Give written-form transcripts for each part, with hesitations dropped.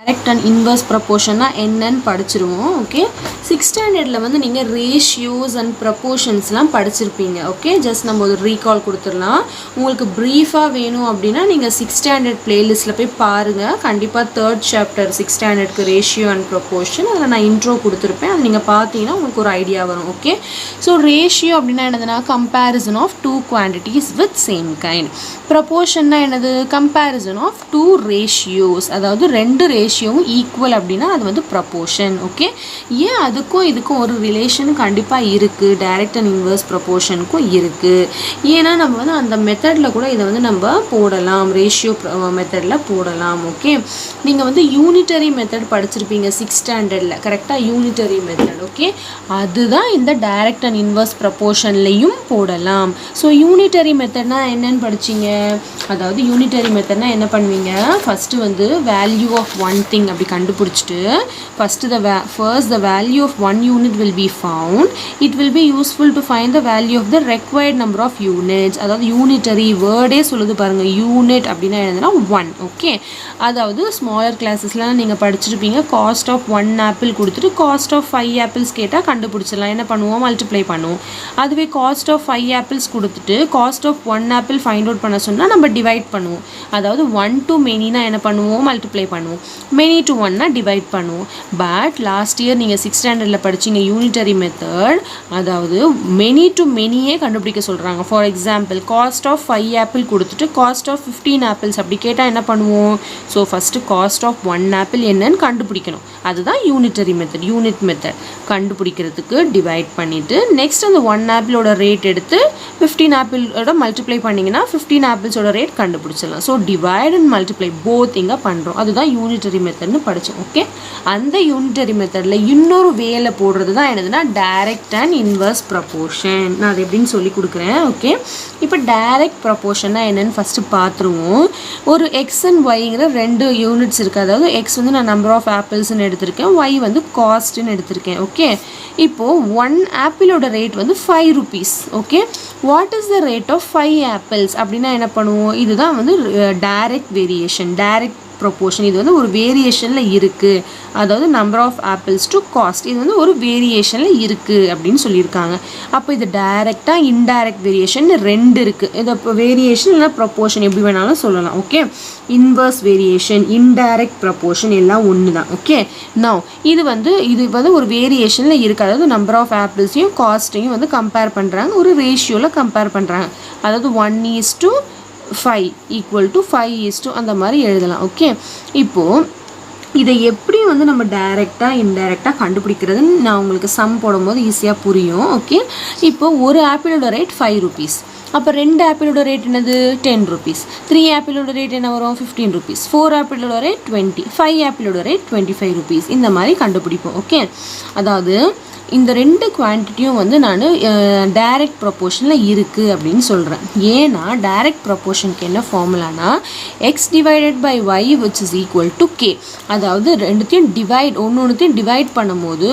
Direct and inverse ப்ரப்போர்ஷன்னா என்னன்னு படிச்சிருவோம். Okay, 6th ஸ்டாண்டர்டில் வந்து நீங்கள் ரேஷியோஸ் அண்ட் ப்ரப்போர்ஷன்ஸ்லாம் படிச்சிருப்பீங்க. ஓகே, ஜஸ்ட் நம்ம ஒரு ரீகால் கொடுத்துடலாம். உங்களுக்கு ப்ரீஃபாக வேணும் அப்படின்னா நீங்கள் 6th ஸ்டாண்டர்ட் பிளேலிஸ்ட்டில் போய் பாருங்கள். கண்டிப்பாக 3rd சாப்டர் 6th ஸ்டாண்டர்டுக்கு ரேஷியோ அண்ட் ப்ரப்போர்ஷன் அதில் நான் இன்ட்ரோ கொடுத்துருப்பேன். அது நீங்கள் பார்த்தீங்கன்னா உங்களுக்கு ஒரு ஐடியா வரும். ஓகே, ஸோ ரேஷியோ அப்படின்னா என்னதுன்னா comparison of two quantities with same kind. ப்ரப்போர்ஷன்னா என்னது கம்பேரிசன் ஆஃப் டூ ரேஷியோஸ், அதாவது ரெண்டு ரேஷியோவும் ஈக்குவல் அப்படின்னா அது வந்து ப்ரப்போர்ஷன். ஓகே, ஏன் அதுக்கும் இதுக்கும் ஒரு ரிலேஷன் கண்டிப்பாக இருக்குது, டைரக்ட் அண்ட் இன்வர்ஸ் ப்ரப்போர்ஷனுக்கும் இருக்குது. ஏன்னா நம்ம வந்து அந்த மெத்தடில் கூட இதை வந்து நம்ம போடலாம், ரேஷியோ மெத்தடில் போடலாம். ஓகே, நீங்கள் வந்து யூனிட்டரி மெத்தட் படிச்சிருப்பீங்க 6th ஸ்டாண்டர்டில், கரெக்டாக யூனிட்டரி மெத்தட். ஓகே, அதுதான் இந்த டைரக்ட் அண்ட் இன்வர்ஸ் ப்ரப்போர்ஷன்லையும் போடலாம். ஸோ யூனிட்டரி மெத்தட்னா என்னன்னு படிச்சிங்க, அதாவது யூனிட்டரி மெத்தட்னா என்ன பண்ணுவீங்க, ஃபஸ்ட்டு வந்து வேல்யூ ஆஃப் ஒன் திங் அப்படி கண்டுபிடிச்சிட்டு first the value of one unit will be found. It will be useful to find the value of the required number of units. அதாவது unitary வேர்டே சொல்லுது பாருங்கள், யூனிட் அப்படின்னா என்னதுன்னா 1. ஓகே, அதாவது smaller கிளாஸஸ்லாம் நீங்கள் படிச்சிருப்பீங்க. காஸ்ட் ஆஃப் 1 ஆப்பிள் கொடுத்துட்டு காஸ்ட் ஆஃப் 5 ஆப்பிள்ஸ் கேட்டால் கண்டுபிடிச்சிடலாம். என்ன பண்ணுவோம், மல்டிப்ளை பண்ணுவோம். அதுவே காஸ்ட் ஆஃப் 5 ஆப்பிள்ஸ் கொடுத்துட்டு cost of 1 apple find out பண்ண சொன்னால் நம்ம டிவைட் பண்ணுவோம். அதாவது 1 to manyனா என்ன பண்ணுவோம், மல்டிப்ளை பண்ணுவோம். many to 1னா டிவைட் பண்ணுவோம். பட் லாஸ்ட் இயர் நீங்கள் 6th ஸ்டாண்டர்டில் படிச்சிங்க யூனிட்டரி மெத்தட், அதாவது மெனி டு மெனியே கண்டுபிடிக்க சொல்கிறாங்க. For example cost of 5 apple கொடுத்துட்டு காஸ்ட் ஆஃப் 15 ஆப்பிள்ஸ் அப்படி கேட்டால் என்ன பண்ணுவோம், so first cost of 1 apple என்னன்னு கண்டுபிடிக்கணும். அதுதான் யூனிட்டரி மெத்தட். யூனிட் மெத்தட் கண்டுபிடிக்கிறதுக்கு டிவைட் பண்ணிவிட்டு நெக்ஸ்ட் அந்த 1 ஆப்பிளோட ரேட் எடுத்து 15 ஆப்பிளோட மல்டிப்ளை பண்ணிங்கன்னா 15 ஆப்பிள்ஸோட ரேட் கண்டுபிடிச்சிடலாம். So divide and multiply both இங்கே பண்ணுறோம். அதுதான் யூனிட்டரி மெத்தட்னு படித்தோம். ஓகே, அந்த யூனிட்டரி மெத்தடில் இன்னொரு வேலை போடுறது தான் என்னதுன்னா டைரக்ட் அண்ட் இன்வர்ஸ் ப்ரப்போர்ஷன். நான் அது எப்படின்னு சொல்லி கொடுக்குறேன். ஓகே, இப்போ டைரக்ட் ப்ரப்போர்ஷன்னா என்னென்னு ஃபஸ்ட்டு பார்த்துருவோம். ஒரு எக்ஸ் அண்ட் ஒய்ங்கிற 2 யூனிட்ஸ் இருக்குது. அதாவது எக்ஸ் வந்து நான் நம்பர் ஆஃப் ஆப்பிள்ஸ்ன்னு எடுத்திருக்கேன், ஒய் வந்து காஸ்ட்டுன்னு எடுத்திருக்கேன். ஓகே, இப்போது 1 ஆப்பிளோட ரேட் வந்து 5 rupees. Okay, what is the rate of 5 apples அப்படின்னா என்ன பண்ணுவோம், இதுதான் வந்து டைரக்ட் வேரியேஷன், டைரக்ட் ப்ரொப்போர்ஷன். இது வந்து ஒரு வேரியேஷனில் இருக்குது, அதாவது number of apples to cost, இது வந்து ஒரு வேரியேஷனில் இருக்குது அப்படின்னு சொல்லியிருக்காங்க. அப்போ இது டைரெக்டாக இன்டைரக்ட் வேரியேஷன் 2 இருக்குது. இது இப்போ வேரியேஷன் இல்லை ப்ரொப்போர்ஷன் எப்படி வேணாலும் சொல்லலாம். Okay, inverse variation, indirect proportion எல்லாம் ஒன்று தான். ஓகே, நவ் இது வந்து ஒரு வேரியேஷனில் இருக்குது, அதாவது நம்பர் ஆஃப் ஆப்பிள்ஸையும் காஸ்ட்டையும் வந்து கம்பேர் பண்ணுறாங்க, ஒரு ரேஷியோவில் கம்பேர் பண்ணுறாங்க. அதாவது 1:5 ஈக்குவல் டு 5 அந்த மாதிரி எழுதலாம். ஓகே, இப்போது இதை எப்படி வந்து நம்ம டைரெக்டாக இன்டைரக்டாக கண்டுபிடிக்கிறதுன்னு நான் உங்களுக்கு சம் போடும்போது ஈஸியாக புரியும். ஓகே, இப்போது ஒரு ஆப்பிளோட ரேட் 5 rupees, அப்போ 2 ஆப்பிளோட ரேட் என்னது 10 rupees, 3 ஆப்பிளோட ரேட் என்ன வரும் 15 rupees, 4 ஆப்பிளோட ரேட் 20, 5 ஆப்பிளோட ரேட் 25 rupees. இந்த மாதிரி கண்டுபிடிப்போம். ஓகே, அதாவது இந்த 2 குவான்டிட்டியும் வந்து நான் டைரக்ட் ப்ரொப்போர்ஷனில் இருக்குது அப்படின்னு சொல்கிறேன். ஏன்னா டைரக்ட் ப்ரொப்போர்ஷனுக்கு என்ன ஃபார்முலானா X divided by Y which is equal to K. அதாவது ரெண்டுத்தையும் ஒன்றுத்தையும் டிவைட் பண்ணும்போது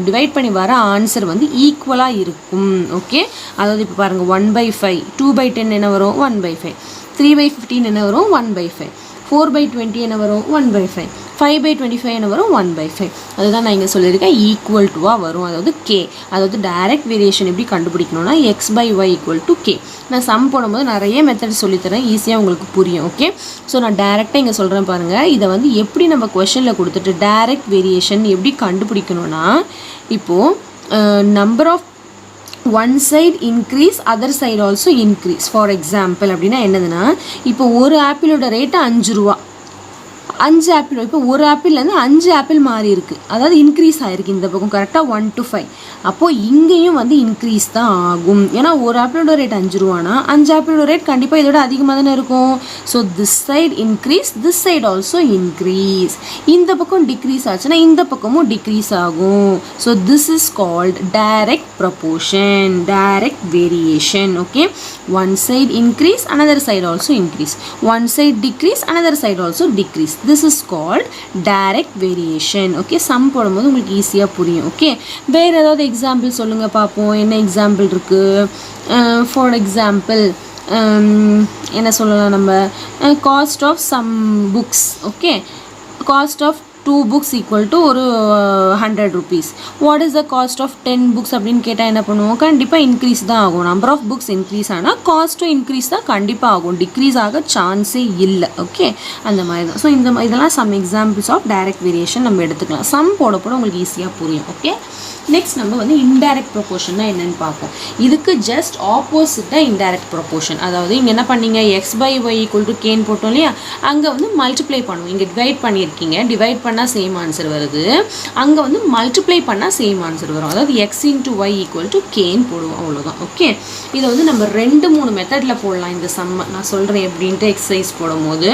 டிவைட் பண்ணி வர ஆன்சர் வந்து ஈக்குவலாக இருக்கும். ஓகே, அதாவது இப்போ பாருங்கள் 1/5, 2/10 என்ன வரும் 1/5, 3/15 என்ன வரும் 1/5, 4/20 என்ன வரும் 1/5, 5/25 என்ன வரும் 1/5. அதுதான் நான் இங்கே சொல்லியிருக்கேன், ஈக்குவல் டுவாக வரும். அதாவது கே, அதாவது டைரக்ட் வேரியேஷன் எப்படி கண்டுபிடிக்கணும்னா x/y ஈக்குவல் டு கே. நான் சம் போடும்போது நிறைய மெத்தட் சொல்லித்தரேன், ஈஸியாக உங்களுக்கு புரியும். ஓகே, ஸோ நான் டைரெக்டாக இங்கே சொல்கிறேன் பாருங்கள். இதை வந்து எப்படி நம்ம கொஷனில் கொடுத்துட்டு டைரக்ட் வேரியேஷன் எப்படி கண்டுபிடிக்கணும்னா, இப்போது number of one side increase other side also increase. For example அப்படின்னா என்னதுன்னா, இப்போ ஒரு ஆப்பிளோட ரேட்டு 5 ரூபா, 5 ஆப்பிள், இப்போ ஒரு ஆப்பிள்லேருந்து 5 ஆப்பிள் மாறி இருக்குது, அதாவது இன்க்ரீஸ் ஆகிருக்கு இந்த பக்கம் கரெக்டாக 1 to 5. அப்போது இங்கேயும் வந்து இன்க்ரீஸ் தான் ஆகும். ஏன்னா ஒரு ஆப்பிளோட ரேட் 5 ரூபானா 5 ஆப்பிளோட ரேட் கண்டிப்பாக இதோட அதிகமாக தானே இருக்கும். So this side increase, this side also increase. இந்த பக்கம் டிக்ரீஸ் ஆச்சுன்னா இந்த பக்கமும் டிக்ரீஸ் ஆகும். So this is called direct proportion, direct variation. Okay, one side increase, another side also increase, one side decrease, another side also decrease. This is called direct variation. Okay, some போடும்போது உங்களுக்கு ஈஸியாக புரியும். Okay, வேறு ஏதாவது example சொல்லுங்கள் பார்ப்போம். என்ன example இருக்குது? ஃபார் எக்ஸாம்பிள் என்ன சொல்லலாம் நம்ம, cost of some books. Okay, cost of 2 books equal to ஒரு 100 rupees. What is the cost of 10 books அப்படின்னு கேட்டால் என்ன பண்ணுவோம்? கண்டிப்பாக இன்க்ரீஸ் தான் ஆகும். நம்பர் ஆஃப் புக்ஸ் இன்க்ரீஸ் ஆனால் காஸ்ட்டும் இன்க்ரீஸ் தான் கண்டிப்பாக ஆகும். டிக்ரீஸ் ஆக சான்ஸே இல்லை. ஓகே, அந்த மாதிரி தான். ஸோ இதெல்லாம் some examples of direct variation நம்ம எடுத்துக்கலாம். சம் போட உங்களுக்கு ஈஸியாக புரியும். ஓகே, நெக்ஸ்ட் நம்ம வந்து இன்டைரக்ட் ப்ரொபோர்ஷன்னா என்னென்னு பார்ப்போம். இதுக்கு ஜஸ்ட் ஆப்போசிட்டாக இன்டைரக்ட் ப்ரொபோர்ஷன். அதாவது இங்கே என்ன பண்ணீங்க, x/y = k போட்டோம் இல்லையா, அங்கே வந்து மல்டிப்ளை பண்ணுவோம். இங்கே டிவைட் பண்ணியிருக்கீங்க, டிவைட் பண்ணால் சேம் ஆன்சர் வருது. அங்கே வந்து மல்டிப்ளை பண்ணால் சேம் ஆன்சர் வரும். அதாவது x × y = k போடுவோம், அவ்வளோதான். ஓகே, இதை வந்து நம்ம 2-3 மெத்தடில் போடலாம். இந்த சம்மை நான் சொல்கிறேன் எப்படின்ட்டு எக்ஸசைஸ் போடும்போது.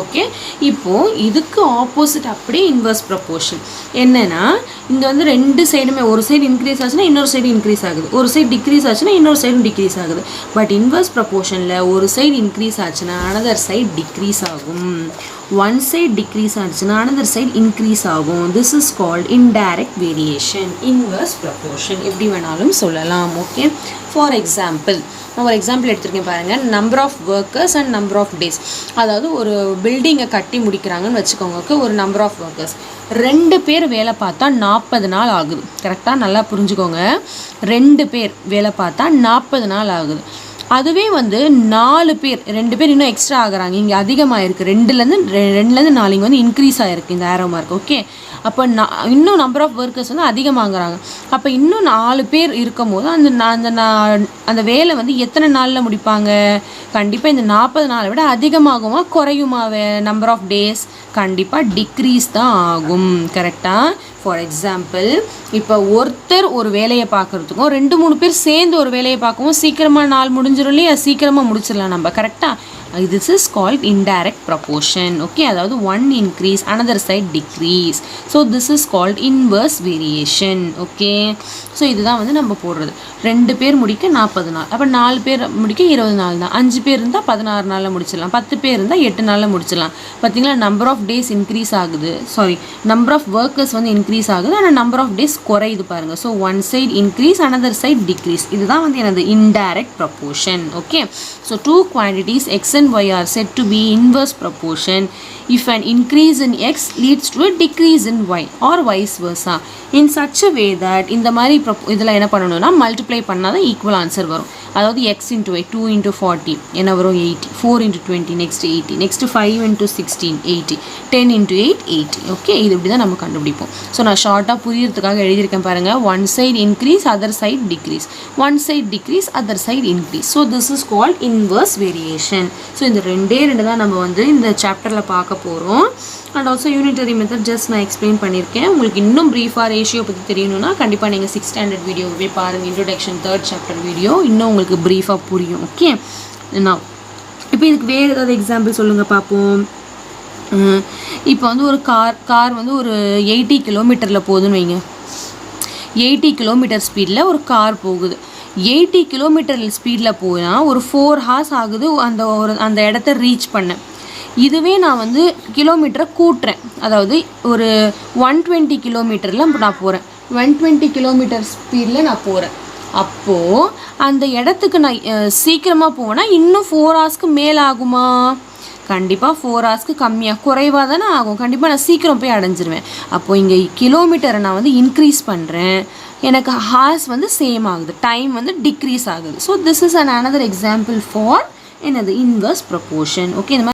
ஓகே, இப்போது இதுக்கு ஆப்போசிட் அப்படியே இன்வர்ஸ் ப்ரொபோர்ஷன் என்னென்னா, இங்கே வந்து ரெண்டு சைடுமே ஒரு சைடு இன்க்ரீஸ் ஆச்சுன்னா இன்னொரு சைடு இன்க்ரீஸ் ஆகுது, ஒரு சைடு டிக்ரீஸ் ஆச்சுன்னா இன்னொரு சைடும் டிக்ரீஸ் ஆகுது. பட் இன்வர்ஸ் ப்ரொபோர்ஷனில் ஒரு சைடு இன்க்ரீஸ் ஆச்சுன்னா அனதர் சைடு டிக்ரீஸ் ஆகும். ஒன் சைடு டிக்ரீஸ் ஆச்சுன்னா அனதர் சைடு இன்க்ரீஸ் ஆகும். This is called indirect variation, inverse proportion, எப்படி வேணாலும் சொல்லலாம். ஓகே, ஃபார் எக்ஸாம்பிள் நான் ஒரு எக்ஸாம்பிள் எடுத்துருக்கேன் பாருங்கள். Number of workers and number of days. அதாவது ஒரு பில்டிங்கை கட்டி முடிக்கிறாங்கன்னு வச்சுக்கோங்க. ஓகே, ஒரு நம்பர் ஆஃப் ஒர்க்கர்ஸ் 2 பேர் வேலை பார்த்தா 40 நாள் ஆகுது. கரெக்டாக நல்லா புரிஞ்சுக்கோங்க. 2 பேர் வேலை பார்த்தா 40 நாள் ஆகுது. அதுவே வந்து 4 பேர், 2 பேர் இன்னும் எக்ஸ்ட்ரா ஆகுறாங்க. இங்கே அதிகமாக இருக்குது. 2லேருந்து 4 இங்கே வந்து இன்க்ரீஸ் ஆகிருக்கு இந்த ஆரோ மார்க். ஓகே, அப்போ இன்னும் நம்பர் ஆஃப் ஒர்க்கர்ஸ் வந்து அதிகமாகறாங்க. அப்போ இன்னும் 4 பேர் இருக்கும் போது அந்த வேலை வந்து எத்தனை நாளில் முடிப்பாங்க? கண்டிப்பாக இந்த 40 நாளை விட அதிகமாகுமா குறையுமா? நம்பர் ஆஃப் டேஸ் கண்டிப்பாக டிக்ரீஸ் தான் ஆகும். கரெக்டாக? ஃபார் எக்ஸாம்பிள், இப்போ ஒருத்தர் ஒரு வேலையை பார்க்குறதுக்கும் 2-3 பேர் சேர்ந்து ஒரு வேலையை பார்க்கவும் சீக்கிரமாக நாள் முடிஞ்சிடும் இல்லையா? சீக்கிரமாக முடிச்சிடலாம் நம்ம. கரெக்டாக? This is called indirect proportion. Okay, அதாவது one increase, another side decrease. So this is called inverse variation. Okay, so இதுதான் வந்து நம்ம போடுறது. 2 பேர் முடிக்க 40 நாள், அப்போ 4 பேர் முடிக்க 20 நாள் தான். 5 பேர் இருந்தால் 16 நாளில் முடிச்சிடலாம். 10 பேர் இருந்தால் 8 நாளில் முடிச்சிடலாம். பார்த்தீங்களா, நம்பர் ஆஃப் டேஸ் இன்க்ரீஸ் ஆகுது, நம்பர் ஆஃப் ஒர்க்கர்ஸ் வந்து இன்க்ரீஸ் ஆகுது, ஆனால் நம்பர் ஆஃப் டேஸ் குறையுது பாருங்கள். So one side increase, another side decrease. இதுதான் வந்து எனது indirect proportion. Okay, so two quantities x and y are said to be inverse proportion if an increase in x leads to a decrease in y or vice versa in such a way that இந்த மாதிரி இதில் என்ன பண்ணணும்னா multiply பண்ணால் தான் equal answer வரும். அதாவது x × y 2 × 40 என்ன வரும்? 80. 4 × 20 நெக்ஸ்ட் 80. நெக்ஸ்ட் 5 × 16 80. 10 × 8 80. ஓகே, இது இப்படி தான் நம்ம கண்டுபிடிப்போம். ஸோ நான் ஷார்ட்டாக புரியறதுக்காக எழுதியிருக்கேன் பாருங்கள். One side increase, other side decrease. One side decrease, other side increase. So this is called inverse variation. So இந்த 2 தான் நம்ம வந்து இந்த சாப்டரில் பார்க்க போகிறோம். And also unitary method just நான் எக்ஸ்பிளைன் பண்ணியிருக்கேன். உங்களுக்கு இன்னும் ப்ரீஃபாக ரேஷியோ பற்றி தெரியணும்னா கண்டிப்பாக நீங்கள் 6th ஸ்டாண்டர்ட் வீடியோவே பாருங்கள். இன்ட்ரோடக்ஷன் 3rd சாப்டர் வீடியோ இன்னும் உங்களுக்கு ப்ரீஃபாக புரியும். ஓகே, நான் இப்போ இதுக்கு வேறு ஏதாவது எக்ஸாம்பிள் சொல்லுங்கள் பார்ப்போம். இப்போ வந்து ஒரு கார் வந்து ஒரு 80 கிலோமீட்டரில் போகுதுன்னு வைங்க. 80 கிலோமீட்டர் ஸ்பீடில் ஒரு கார் போகுது. 80 கிலோமீட்டர் ஸ்பீடில் போனால் ஒரு 4 hours ஆகுது அந்த இடத்த ரீச் பண்ண. இதுவே நான் வந்து கிலோமீட்டரை கூட்டுறேன். அதாவது ஒரு 120 கிலோமீட்டரில் நான் போகிறேன். 120 கிலோமீட்டர் ஸ்பீடில் நான் போகிறேன். அப்போது அந்த இடத்துக்கு நான் சீக்கிரமாக போனால் இன்னும் 4 hours மேலே ஆகுமா? கண்டிப்பாக 4 hours கம்மியாக குறைவாக தானே ஆகும். கண்டிப்பாக நான் சீக்கிரம் போய் அடைஞ்சிருவேன். அப்போது இங்கே கிலோமீட்டரை நான் வந்து இன்க்ரீஸ் பண்ணுறேன், எனக்கு ஹார்ஸ் வந்து சேம் ஆகுது, டைம் வந்து டிக்ரீஸ் ஆகுது. So this is another example for என்னது இன்வர்ஸ் ப்ரொபோர்ஷன். ஓகே, இந்த மாதிரி